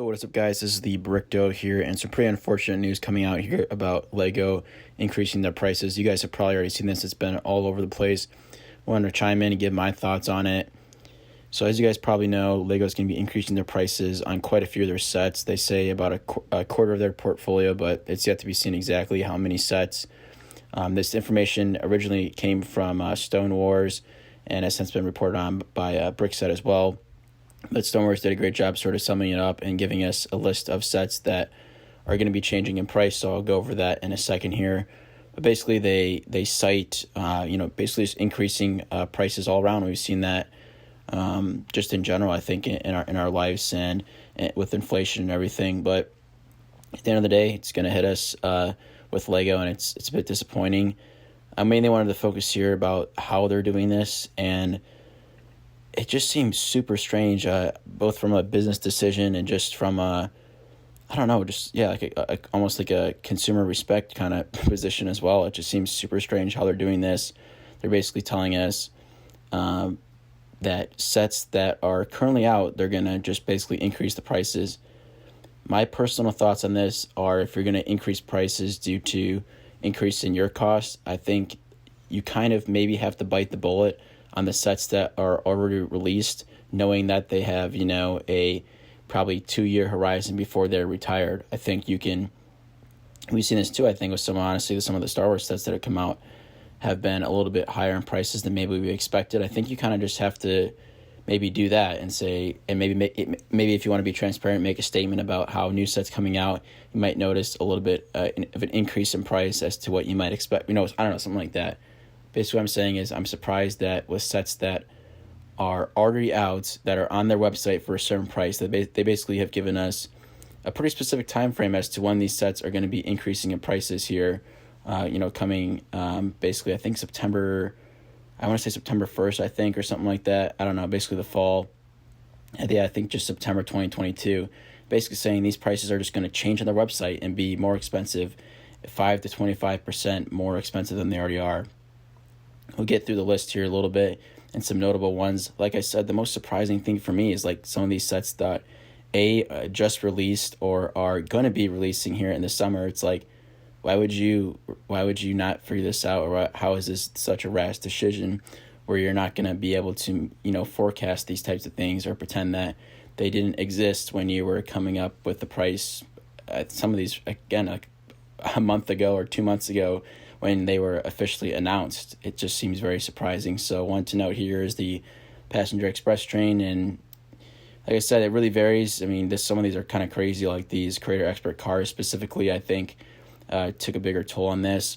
Yo, what is up, guys? This is the Brick Doe here, and some pretty unfortunate news coming out here about Lego increasing their prices. You guys have probably already seen this. It's been all over the place. I wanted to chime in and give my thoughts on it. So as you guys probably know, Lego is going to be increasing their prices on quite a few of their sets. They say about a quarter of their portfolio, but it's yet to be seen exactly how many sets. This information originally came from Stone Wars and has since been reported on by Brickset as well. But Stonewars did a great job sort of summing it up and giving us a list of sets that are going to be changing in price, so I'll go over that in a second here. But basically, they cite, basically just increasing prices all around. We've seen that just in general, I think, in our lives and with inflation and everything. But at the end of the day, it's going to hit us with Lego, and it's a bit disappointing. I mainly wanted to focus here about how they're doing this, and it just seems super strange, both from a business decision and just from almost like a consumer respect kind of position as well. It just seems super strange how they're doing this. They're basically telling us that sets that are currently out, they're going to just basically increase the prices. My personal thoughts on this are, if you're going to increase prices due to increase in your costs, I think you kind of maybe have to bite the bullet on the sets that are already released, knowing that they have, a probably 2-year horizon before they're retired. I think we've seen this too, I think, with some of the Star Wars sets that have come out have been a little bit higher in prices than maybe we expected. I think you kind of just have to maybe do that and say, and maybe if you want to be transparent, make a statement about how new sets coming out, you might notice a little bit of an increase in price as to what you might expect. I don't know, something like that. Basically, what I'm saying is I'm surprised that with sets that are already out, that are on their website for a certain price, they basically have given us a pretty specific time frame as to when these sets are going to be increasing in prices here, coming basically, I think September 1st, I think, or something like that. I don't know, basically the fall. I think just September 2022. Basically saying these prices are just going to change on their website and be more expensive, 5 to 25% more expensive than they already are. We'll get through the list here a little bit and some notable ones. Like I said, the most surprising thing for me is like some of these sets that just released or are going to be releasing here in the summer. It's like, why would you not figure this out? Or how is this such a rash decision where you're not going to be able to, forecast these types of things or pretend that they didn't exist when you were coming up with the price? Some of these, again, like a month ago or 2 months ago, when they were officially announced. It just seems very surprising. So one to note here is the passenger express train, and like I said, it really varies. I mean, some of these are kind of crazy, like these Creator Expert cars specifically, I think, took a bigger toll on this.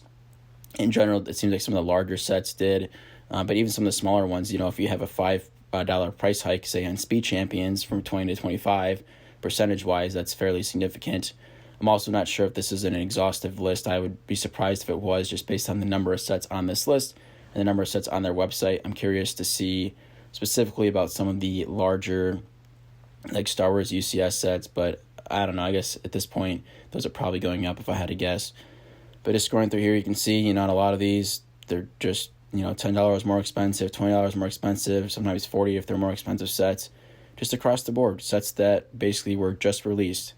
In general, it seems like some of the larger sets did, but even some of the smaller ones, if you have a $5 price hike, say on Speed Champions from 20 to 25, percentage-wise, that's fairly significant. I'm also not sure if this is an exhaustive list. I would be surprised if it was, just based on the number of sets on this list and the number of sets on their website. I'm curious to see specifically about some of the larger, like Star Wars UCS sets, but I don't know. I guess at this point, those are probably going up if I had to guess. But just scrolling through here, you can see, on a lot of these, they're just, $10 more expensive, $20 more expensive, sometimes $40 if they're more expensive sets, just across the board. Sets that basically were just released.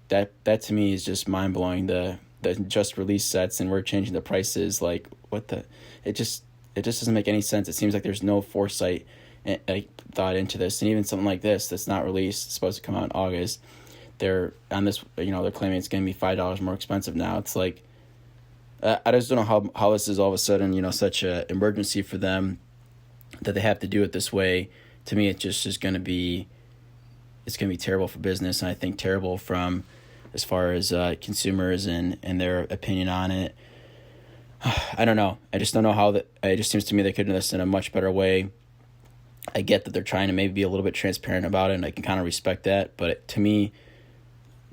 That to me is just mind blowing. The just released sets, and we're changing the prices. Like, what the? It just doesn't make any sense. It seems like there's no foresight thought into this. And even something like this that's not released, it's supposed to come out in August. They're on this. They're claiming it's going to be $5 more expensive now. It's like, I just don't know how this is all of a sudden such an emergency for them that they have to do it this way. To me, it just is going to be. It's going to be terrible for business, and I think terrible from as far as consumers and their opinion on it. I don't know. I just don't know how that. It just seems to me they could do this in a much better way. I get that they're trying to maybe be a little bit transparent about it, and I can kind of respect that. But to me,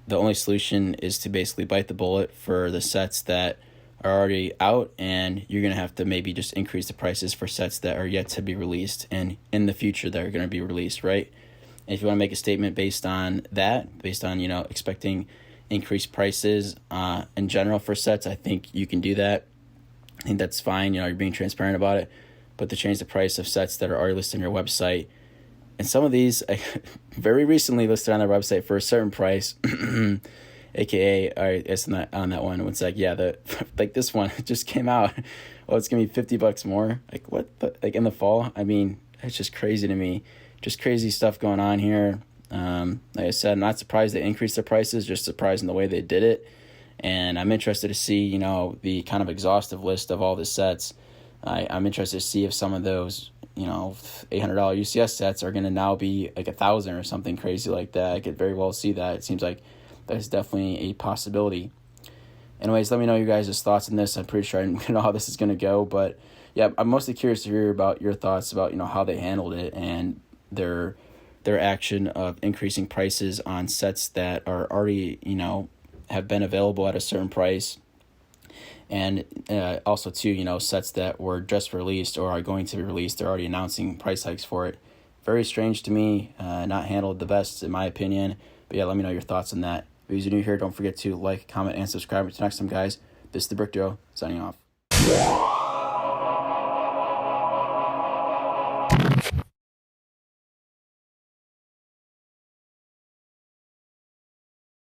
the only solution is to basically bite the bullet for the sets that are already out, and you're going to have to maybe just increase the prices for sets that are yet to be released and in the future that are going to be released, right? And if you want to make a statement based on expecting increased prices in general for sets, I think you can do that. I think that's fine. You're being transparent about it. But to change the price of sets that are already listed on your website, And some of these I very recently listed on their website for a certain price, aka, all right, it's not on that one. It's like, yeah, like this one just came out. Well, it's gonna be $50 more. Like what? Like in the fall? I mean, it's just crazy to me. Just crazy stuff going on here. Like I said, I'm not surprised they increased their prices. Just surprised in the way they did it. And I'm interested to see, the kind of exhaustive list of all the sets. I'm interested to see if some of those, $800 UCS sets are going to now be like $1,000 or something crazy like that. I could very well see that. It seems like that's definitely a possibility. Anyways, let me know your guys' thoughts on this. I'm pretty sure I know how this is going to go. But yeah, I'm mostly curious to hear about your thoughts about, how they handled it and their action of increasing prices on sets that are already, have been available at a certain price. And also, too, sets that were just released or are going to be released, they're already announcing price hikes for it. Very strange to me, not handled the best, in my opinion. But yeah, let me know your thoughts on that. If you're new here, don't forget to like, comment, and subscribe. Until next time, guys, this is the Brick Joe, signing off.